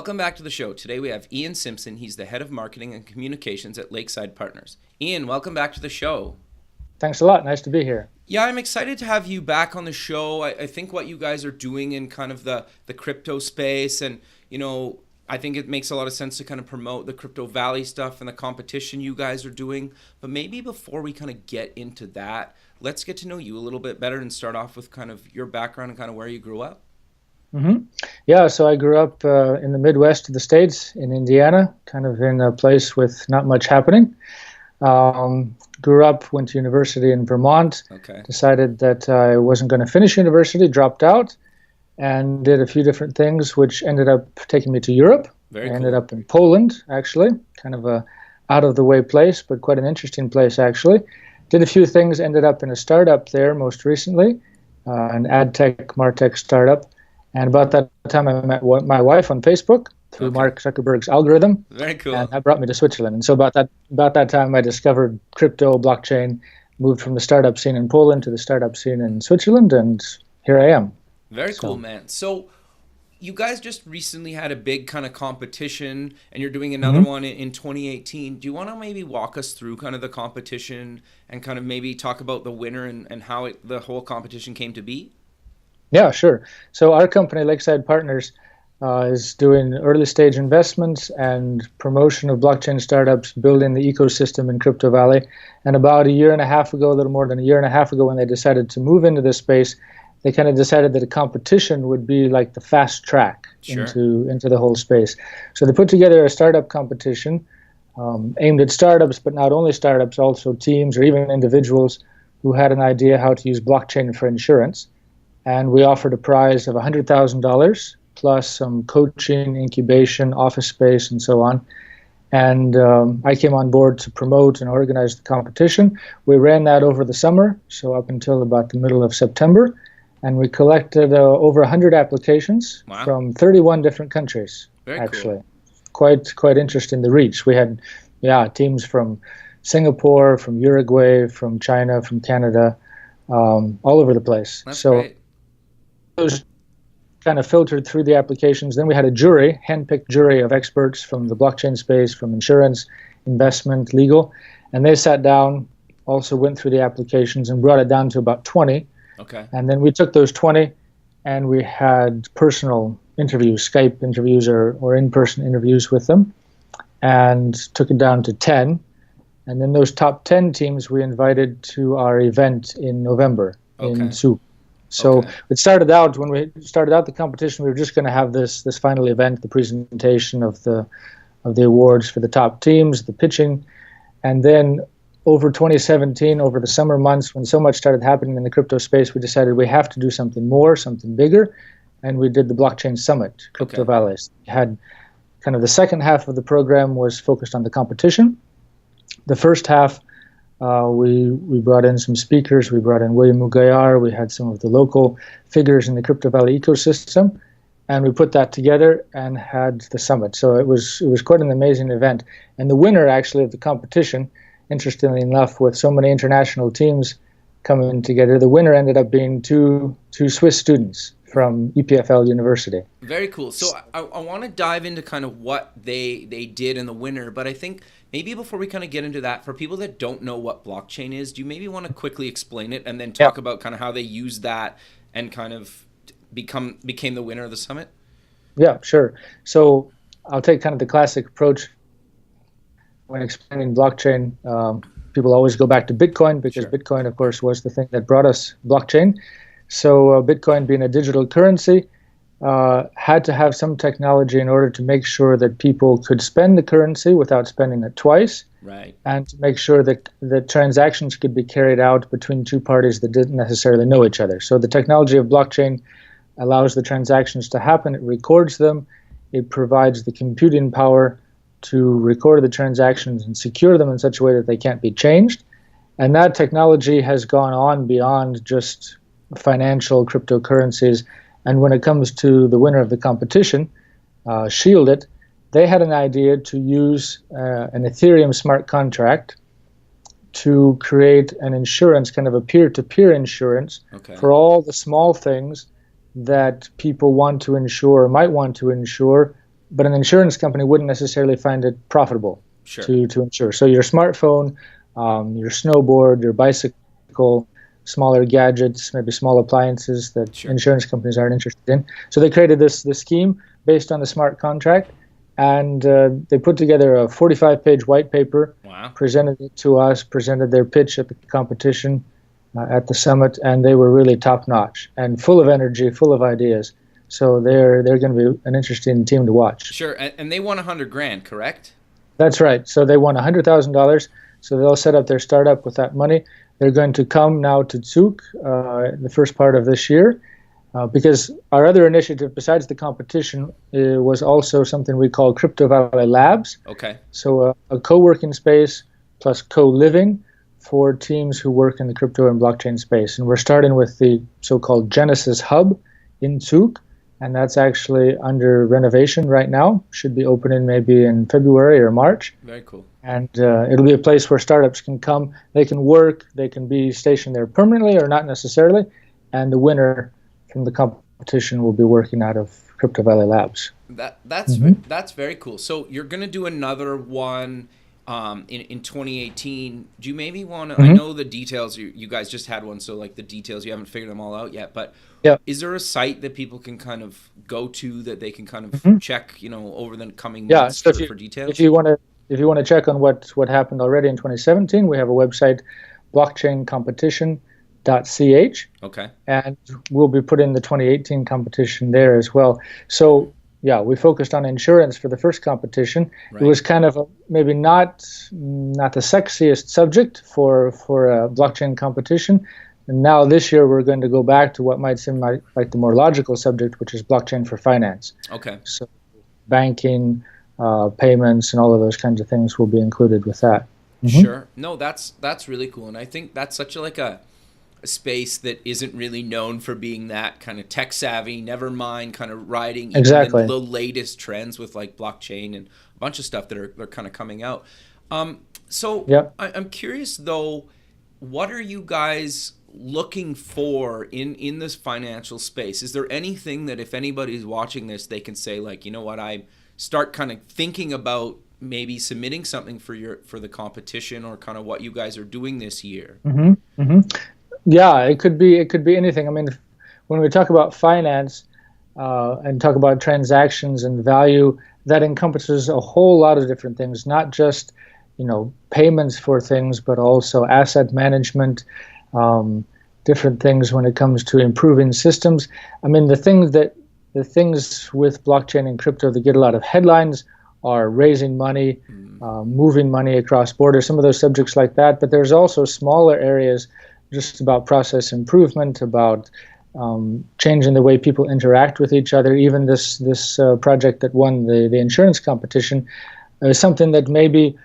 Welcome back to the show. Today we have Ian Simpson. He's the head of marketing and communications at Lakeside Partners. Ian, welcome back to the show. Thanks a lot. Nice to be here. Yeah, I'm excited to have you back on the show. I think what you guys are doing in kind of the crypto space, and I think it makes a lot of sense to kind of promote the Crypto Valley stuff and the competition you guys are doing. But maybe before we kind of get into that, let's get to know you a little bit better and start off with kind of your background and kind of where you grew up. Yeah, so I grew up in the Midwest of the States, in Indiana, kind of in a place with not much happening. Grew up, went to university in Vermont, decided that I wasn't going to finish university, dropped out, and did a few different things, which ended up taking me to Europe. I ended up in Poland, actually, kind of a out-of-the-way place, but quite an interesting place, actually. Did a few things, ended up in a startup there most recently, an ad tech, martech startup. And about that time, I met my wife on Facebook through Mark Zuckerberg's algorithm. Very cool. And that brought me to Switzerland. And so about that time, I discovered crypto, blockchain, moved from the startup scene in Poland to the startup scene in Switzerland, and here I am. Very cool, man. So you guys just recently had a big kind of competition, and you're doing another one in 2018. Do you want to maybe walk us through kind of the competition and kind of maybe talk about the winner and how the whole competition came to be? Yeah, sure. So our company, Lakeside Partners, is doing early stage investments and promotion of blockchain startups, building the ecosystem in Crypto Valley. And about a year and a half ago, a little more than a year and a half ago, when they decided to move into this space, they kind of decided that a competition would be like the fast track into the whole space. So they put together a startup competition aimed at startups, but not only startups, also teams or even individuals who had an idea how to use blockchain for insurance. And we offered a prize of $100,000 plus some coaching, incubation, office space, and so on. And I came on board to promote and organize the competition. We ran that over the summer, so up until about the middle of September. And we collected over 100 applications from 31 different countries, actually. Cool. Quite interesting, the reach. We had teams from Singapore, from Uruguay, from China, from Canada, all over the place. That's great. Those kind of filtered through the applications. Then we had a jury, handpicked jury of experts from the blockchain space, from insurance, investment, legal, and they sat down, also went through the applications and brought it down to about 20. Okay. And then we took those 20 and we had personal interviews, Skype interviews or in-person interviews with them, and took it down to 10. And then those top 10 teams we invited to our event in November in Zug. So it started out, when we started out the competition, we were just going to have this final event, the presentation of the awards for the top teams, the pitching. And then over 2017, over the summer months, when so much started happening in the crypto space, we decided we have to do something more, something bigger. And we did the Blockchain Summit, Crypto Valley. We had kind of the second half of the program was focused on the competition. The first half, we brought in some speakers. We brought in William Mugayar. We had some of the local figures in the Crypto Valley ecosystem, and we put that together and had the summit. So it was quite an amazing event. And the winner, actually, of the competition, interestingly enough, with so many international teams coming together, the winner ended up being two Swiss students from EPFL University. Very cool. So I want to dive into kind of what they did in the winter, but I think maybe before we kind of get into that, for people that don't know what blockchain is, do you maybe want to quickly explain it and then talk about kind of how they use that and kind of became the winner of the summit? Yeah, sure. So I'll take kind of the classic approach when explaining blockchain. People always go back to Bitcoin because Bitcoin, of course, was the thing that brought us blockchain. So Bitcoin, being a digital currency, had to have some technology in order to make sure that people could spend the currency without spending it twice, and to make sure that the transactions could be carried out between two parties that didn't necessarily know each other. So the technology of blockchain allows the transactions to happen. It records them. It provides the computing power to record the transactions and secure them in such a way that they can't be changed. And that technology has gone on beyond just financial cryptocurrencies. And when it comes to the winner of the competition, Shielded, they had an idea to use an Ethereum smart contract to create an insurance, kind of a peer-to-peer insurance for all the small things that people want to insure or might want to insure but an insurance company wouldn't necessarily find it profitable Sure. to insure. So your smartphone, your snowboard, your bicycle, smaller gadgets, maybe small appliances that Sure. insurance companies aren't interested in. So they created this scheme based on the smart contract, and they put together a 45-page white paper, Wow. presented it to us, presented their pitch at the competition, at the summit, and they were really top-notch and full of energy, full of ideas. So they're going to be an interesting team to watch. Sure. And they won $100,000, correct? That's right. So they won $100,000. So they'll set up their startup with that money. They're going to come now to Zug the first part of this year, because our other initiative besides the competition was also something we call Crypto Valley Labs. Okay. So a co-working space plus co-living for teams who work in the crypto and blockchain space. And we're starting with the so-called Genesis Hub in Zug, and that's actually under renovation right now. Should be opening maybe in February or March. Very cool. And it'll be a place where startups can come. They can work. They can be stationed there permanently or not necessarily. And the winner from the competition will be working out of Crypto Valley Labs. That's very cool. So you're going to do another one in 2018. Do you maybe want to, I know the details, you guys just had one, so like the details, you haven't figured them all out yet, but yeah. Is there a site that people can kind of go to that they can kind of check, over the coming months so for details? If you want to check on what happened already in 2017, we have a website, blockchaincompetition.ch. Okay. And we'll be putting the 2018 competition there as well. So yeah, we focused on insurance for the first competition. Right. It was kind of maybe not the sexiest subject for a blockchain competition. And now this year we're going to go back to what might seem like the more logical subject, which is blockchain for finance. Okay. So banking, payments, and all of those kinds of things will be included with that. Sure. No, that's really cool, and I think that's such a space that isn't really known for being that kind of tech savvy, never mind kind of riding exactly the latest trends with like blockchain and a bunch of stuff that are kind of coming out. So yep. I'm curious though, what are you guys looking for in this financial space? Is there anything that if anybody's watching this, they can say like, you know what, I start kind of thinking about maybe submitting something for the competition or kind of what you guys are doing this year? Yeah, it could be anything. I mean, when we talk about finance and talk about transactions and value, that encompasses a whole lot of different things, not just payments for things, but also asset management, different things when it comes to improving systems. I mean, the things with blockchain and crypto that get a lot of headlines are raising money, moving money across borders, some of those subjects like that. But there's also smaller areas just about process improvement, about changing the way people interact with each other. Even this project that won the insurance competition is something that maybe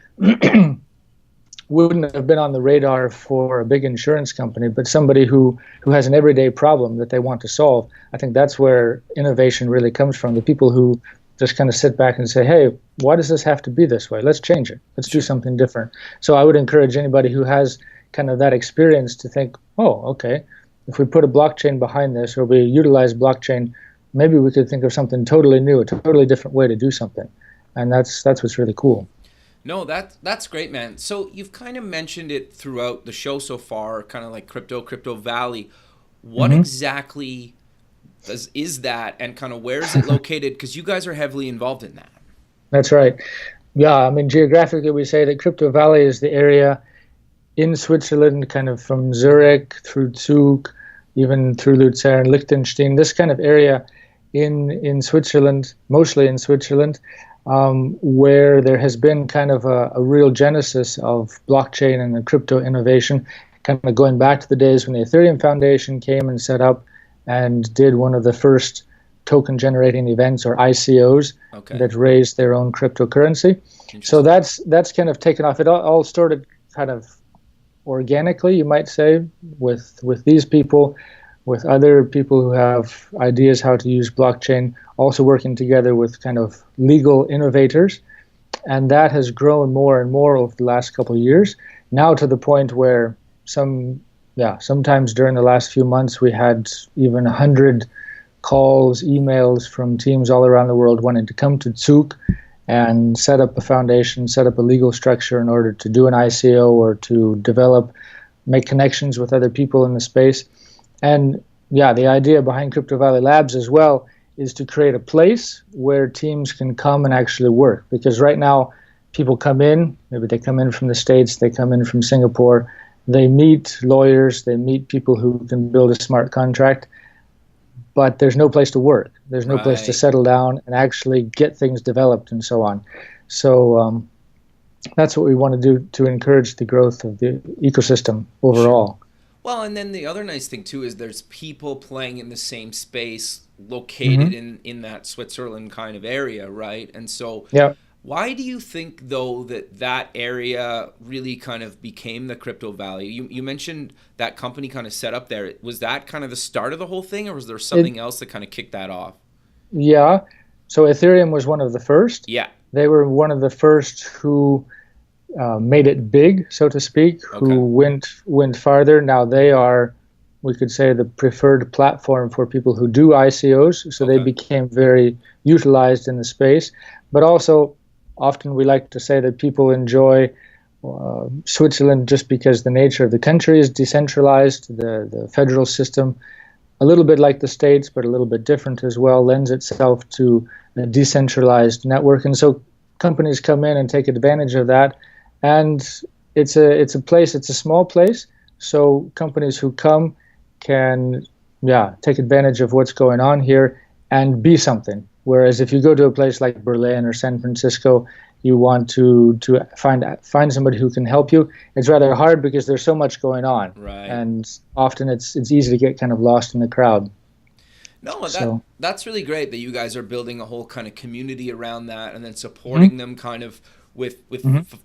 wouldn't have been on the radar for a big insurance company, but somebody who has an everyday problem that they want to solve. I think that's where innovation really comes from, the people who just kind of sit back and say, hey, why does this have to be this way? Let's change it. Let's do something different. So I would encourage anybody who has kind of that experience to think, oh, okay, if we put a blockchain behind this or we utilize blockchain, maybe we could think of something totally new, a totally different way to do something. And that's what's really cool. No, that's great, man. So you've kind of mentioned it throughout the show so far, kind of like Crypto Valley. What exactly is that, and kind of where is it located? Because you guys are heavily involved in that. That's right. Yeah, I mean, geographically, we say that Crypto Valley is the area in Switzerland, kind of from Zurich through Zug, even through Luzern, Liechtenstein, this kind of area in Switzerland, mostly in Switzerland, where there has been kind of a real genesis of blockchain and crypto innovation, kind of going back to the days when the Ethereum Foundation came and set up and did one of the first token generating events, or ICOs, that raised their own cryptocurrency. So that's kind of taken off. It all started kind of organically, you might say, with these people, with other people who have ideas how to use blockchain, also working together with kind of legal innovators. And that has grown more and more over the last couple of years, now to the point where sometimes during the last few months we had even 100 calls, emails from teams all around the world wanting to come to Zug and set up a foundation, set up a legal structure in order to do an ICO or to develop, make connections with other people in the space. And yeah, the idea behind Crypto Valley Labs as well is to create a place where teams can come and actually work. Because right now, people come in, maybe they come in from the States, they come in from Singapore, they meet lawyers, they meet people who can build a smart contract, but there's no place to work. There's no place to settle down and actually get things developed and so on. So that's what we want to do to encourage the growth of the ecosystem overall. Well, and then the other nice thing too is there's people playing in the same space located in that Switzerland kind of area, right? And so why do you think, though, that area really kind of became the Crypto Valley? You mentioned that company kind of set up there. Was that kind of the start of the whole thing, or was there something else that kind of kicked that off? Yeah. So Ethereum was one of the first. Yeah. They were one of the first who made it big, so to speak, who went farther. Now they are, we could say, the preferred platform for people who do ICOs. So they became very utilized in the space. But also, often we like to say that people enjoy Switzerland just because the nature of the country is decentralized. The federal system, a little bit like the States, but a little bit different as well, lends itself to a decentralized network. And so companies come in and take advantage of that. And it's a place, it's a small place. So companies who come can, take advantage of what's going on here and be something. Whereas if you go to a place like Berlin or San Francisco, you want to find somebody who can help you. It's rather hard because there's so much going on, and often it's easy to get kind of lost in the crowd. No, that's really great that you guys are building a whole kind of community around that, and then supporting them kind of with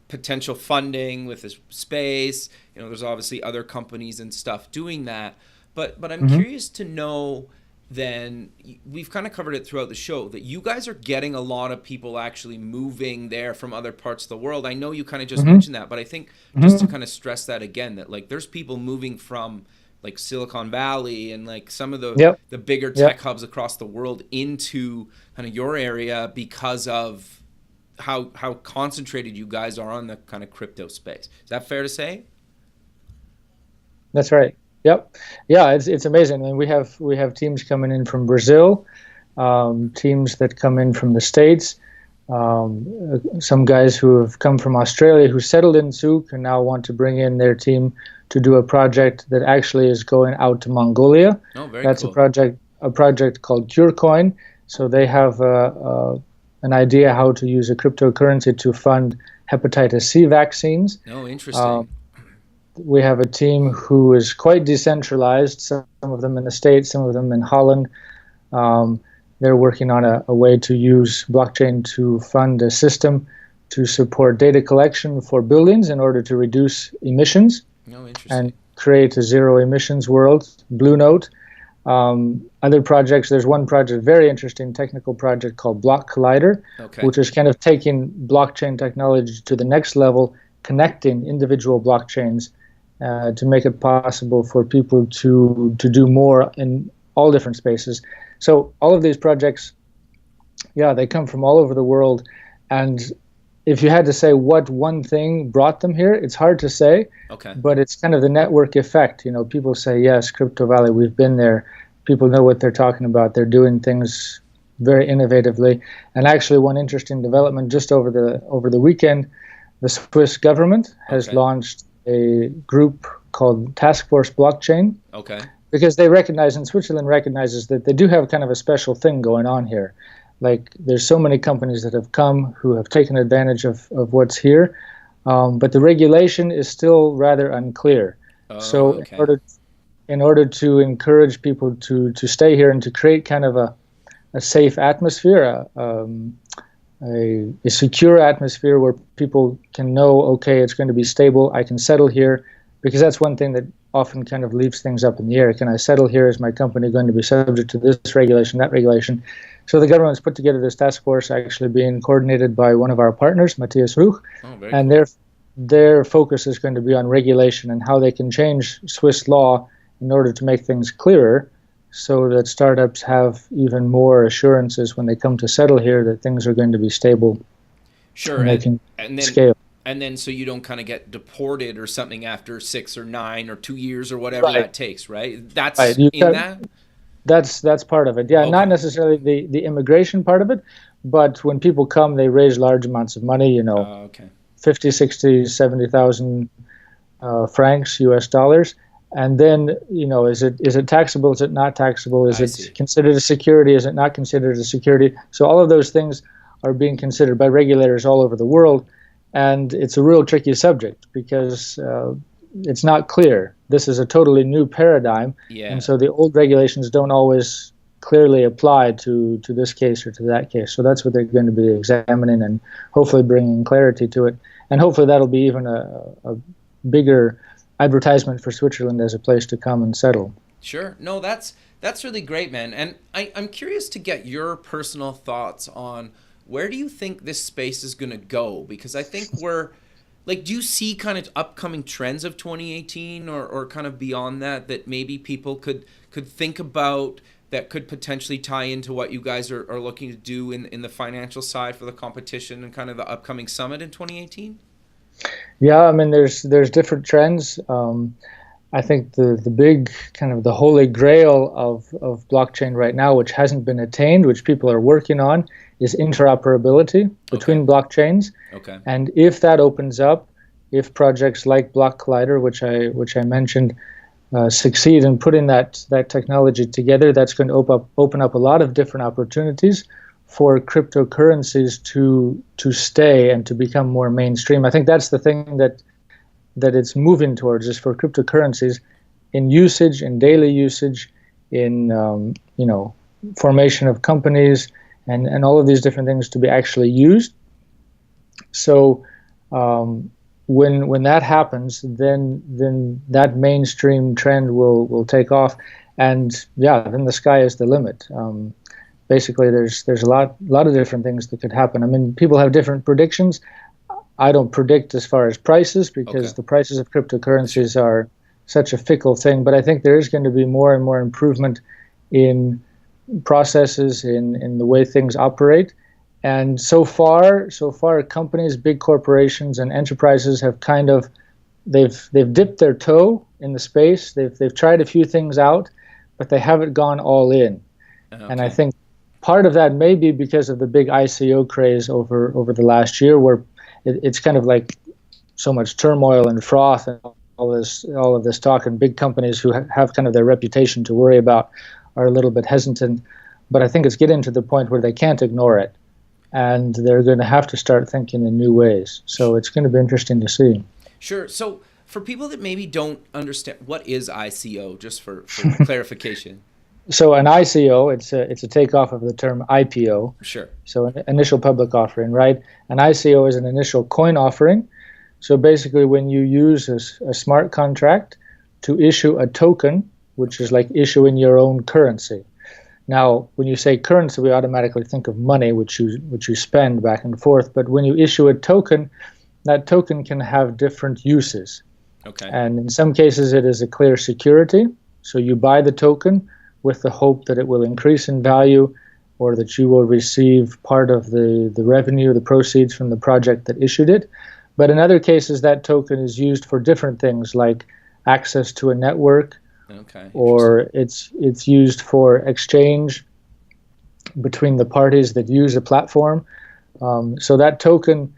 potential funding, with this space. You know, there's obviously other companies and stuff doing that, but I'm curious to know. Then we've kind of covered it throughout the show that you guys are getting a lot of people actually moving there from other parts of the world. I know you kind of just mentioned that, but I think just to kind of stress that again, that like there's people moving from like Silicon Valley and like some of the bigger tech hubs across the world into kind of your area because of how concentrated you guys are on the kind of crypto space. Is that fair to say? That's right. Yep. Yeah, it's amazing. I mean, we have teams coming in from Brazil, teams that come in from the States, some guys who have come from Australia who settled in Zug and now want to bring in their team to do a project that actually is going out to Mongolia. Oh, very That's cool. a project called CureCoin. So they have an idea how to use a cryptocurrency to fund hepatitis C vaccines. Oh, interesting. We have a team who is quite decentralized, some of them in the States, some of them in Holland. They're working on a way to use blockchain to fund a system to support data collection for buildings in order to reduce emissions and create a zero emissions world, Blue Note. Other projects, there's one project, very interesting technical project called Block Collider, which is kind of taking blockchain technology to the next level, connecting individual blockchains to make it possible for people to do more in all different spaces. So all of these projects, they come from all over the world. And if you had to say what one thing brought them here, it's hard to say, but it's kind of the network effect. You know, people say, yes, Crypto Valley, we've been there. People know what they're talking about. They're doing things very innovatively. And actually one interesting development just over the weekend, the Swiss government has launched a group called Task Force Blockchain. Because they recognize, and Switzerland recognizes that they do have kind of a special thing going on here. Like there's so many companies that have come who have taken advantage of what's here, but the regulation is still rather unclear. In order to encourage people to stay here and to create kind of a safe atmosphere, a secure atmosphere where people can know, okay, it's going to be stable, I can settle here, because that's one thing that often kind of leaves things up in the air. Can I settle here? Is my company going to be subject to this regulation, that regulation? So the government's put together this task force, actually being coordinated by one of our partners, Matthias Ruch, and their focus is going to be on regulation and how they can change Swiss law in order to make things clearer so that startups have even more assurances when they come to settle here that things are going to be stable Sure, and they can and then scale. so you don't kind of get deported or something after 6 or 9 or 2 years or whatever Right, that takes, right? right. That's in that. That's part of it. Yeah, not Okay. necessarily the immigration part of it, but when people come, they raise large amounts of money, 50, 60, 70,000 francs, US dollars. And then, is it taxable? Is it not taxable? Is I it see. considered a security? Is it not considered a security? So all of those things are being considered by regulators all over the world. And it's a real tricky subject because it's not clear. This is a totally new paradigm. And Yeah. so the old regulations don't always clearly apply to this case or to that case. So that's what they're going to be examining and hopefully bringing clarity to it. And hopefully that'll be even a bigger advertisement for Switzerland as a place to come and settle. Sure. No, that's really great, man. And I'm curious to get your personal thoughts on where do you think this space is going to go? Because I think we're like, do you see kind of upcoming trends of 2018 or kind of beyond that that maybe people could think about that could potentially tie into what you guys are looking to do in the financial side for the competition and kind of the upcoming summit in 2018? Yeah, I mean, there's different trends. I think the big kind of the holy grail of blockchain right now, which hasn't been attained, which people are working on, is interoperability Okay. between blockchains. Okay. And if that opens up, if projects like Block Collider, which I mentioned, succeed in putting that technology together, that's going to open up a lot of different opportunities for cryptocurrencies to stay and to become more mainstream. I think that's the thing that it's moving towards, is for cryptocurrencies in usage, in daily usage, in formation of companies, and all of these different things to be actually used. So when that happens, then that mainstream trend will take off, and yeah, then the sky is the limit. Basically, there's a lot of different things that could happen. I mean, people have different predictions. I don't predict as far as prices Okay. because the prices of Sure. cryptocurrencies are such a fickle thing. But I think there is going to be more and more improvement in processes, in the way things operate. And so far, companies, big corporations, and enterprises have kind of they've dipped their toe in the space. They've tried a few things out, but they haven't gone all in. And I Okay. think part of that may be because of the big ICO craze over the last year, where it's kind of like so much turmoil and froth and all of this talk, and big companies who have kind of their reputation to worry about are a little bit hesitant. But I think it's getting to the point where they can't ignore it, and they're going to have to start thinking in new ways. So it's going to be interesting to see. Sure. So for people that maybe don't understand, what is ICO, just for clarification? So an ICO, it's a takeoff of the term IPO, Sure. so an initial public offering, right? An ICO is an initial coin offering. So basically, when you use a smart contract to issue a token, which is Okay. like issuing your own currency. Now, when you say currency, we automatically think of money, which you spend back and forth. But when you issue a token, that token can have different uses. Okay. And in some cases, it is a clear security. So you buy the token with the hope that it will increase in value, or that you will receive part of the revenue, the proceeds from the project that issued it. But in other cases, that token is used for different things, like access to a network, Okay. Interesting. or it's used for exchange between the parties that use a platform. So that token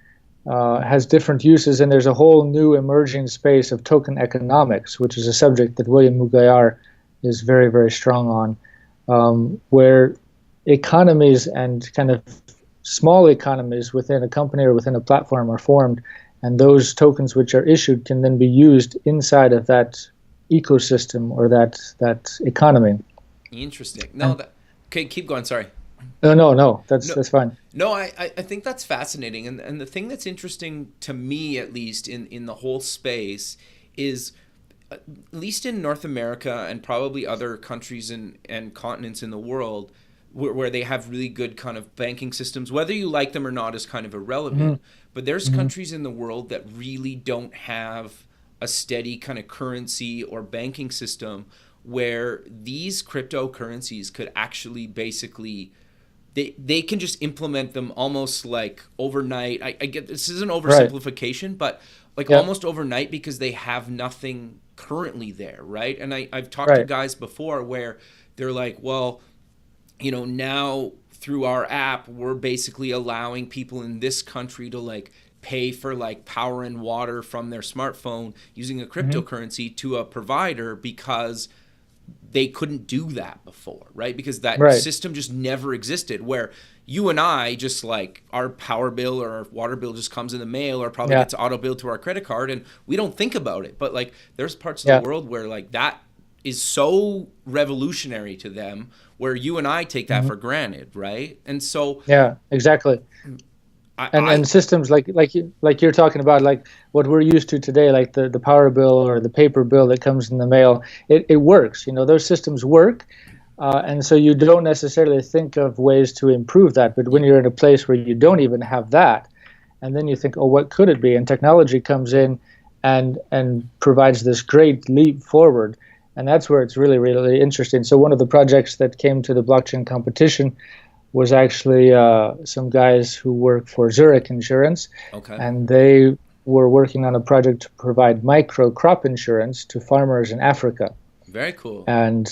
has different uses, and there's a whole new emerging space of token economics, which is a subject that William Mugayar is very, very strong on, where economies and kind of small economies within a company or within a platform are formed, and those tokens which are issued can then be used inside of that ecosystem or that economy. Interesting. No, And that. Okay. Keep going. Sorry. no, that's No. that's fine. No, I think that's fascinating. And the thing that's interesting to me, at least in the whole space, is at least in North America and probably other countries and continents in the world where they have really good kind of banking systems, whether you like them or not is kind of Hmm. irrelevant. But there's Hmm. countries in the world that really don't have a steady kind of currency or banking system where these cryptocurrencies could actually basically they can just implement them almost like overnight. I get this is an oversimplification, but like almost overnight, because they have nothing currently there, right? And I've talked to guys before where they're like, well, now through our app, we're basically allowing people in this country to like pay for like power and water from their smartphone using a cryptocurrency to a provider, because they couldn't do that before, right? Because that system just never existed, where you and I just like our power bill or our water bill just comes in the mail or probably gets auto billed to our credit card and we don't think about it. But like there's parts of the world where like that is so revolutionary to them, where you and I take that for granted, right? And so exactly. And systems like you're talking about, like what we're used to today, like the power bill or the paper bill that comes in the mail, it works. Those systems work, and so you don't necessarily think of ways to improve that. But when you're in a place where you don't even have that, and then you think, oh, what could it be? And technology comes in and provides this great leap forward, and that's where it's really, really interesting. So one of the projects that came to the blockchain competition was actually some guys who work for Zurich Insurance, and they were working on a project to provide micro crop insurance to farmers in Africa. Very cool. And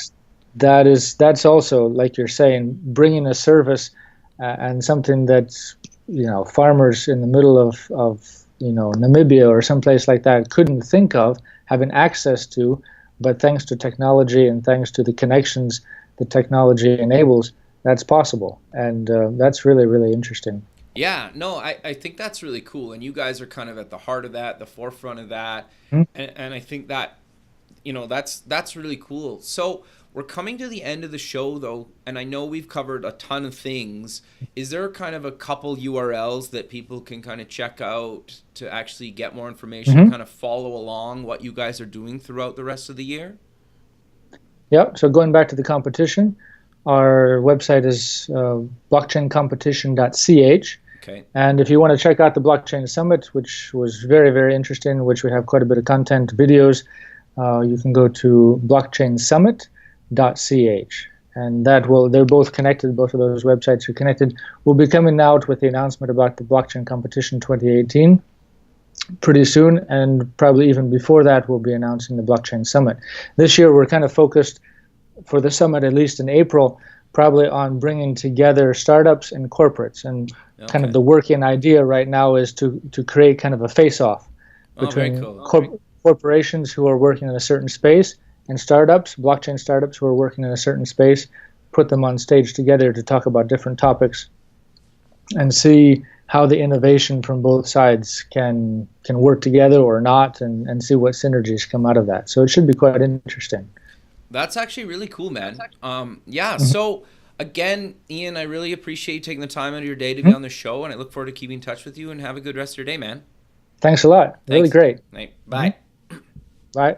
that's also, like you're saying, bringing a service and something that farmers in the middle of Namibia or someplace like that couldn't think of having access to, but thanks to technology and thanks to the connections that technology enables, that's possible. And that's really, really interesting. Yeah, no, I think that's really cool. And you guys are kind of at the heart of that, the forefront of that. And I think that, that's really cool. So we're coming to the end of the show, though, and I know we've covered a ton of things. Is there kind of a couple URLs that people can kind of check out to actually get more information, kind of follow along what you guys are doing throughout the rest of the year? Yeah, so going back to the competition, our website is blockchaincompetition.ch. Okay. And if you want to check out the Blockchain Summit, which was very, very interesting, which we have quite a bit of content, videos, you can go to blockchainsummit.ch. And they're both connected, both of those websites are connected. We'll be coming out with the announcement about the Blockchain Competition 2018 pretty soon, and probably even before that, we'll be announcing the Blockchain Summit. This year, we're kind of focused, for the summit, at least in April, probably on bringing together startups and corporates. And kind of the working idea right now is to create kind of a face-off between corporations who are working in a certain space and startups, blockchain startups who are working in a certain space, put them on stage together to talk about different topics and see how the innovation from both sides can work together or not, and see what synergies come out of that. So it should be quite interesting. That's actually really cool, man. So again, Ian, I really appreciate you taking the time out of your day to be on the show, and I look forward to keeping in touch with you, and have a good rest of your day, man. Thanks a lot. Really great. Bye. Bye.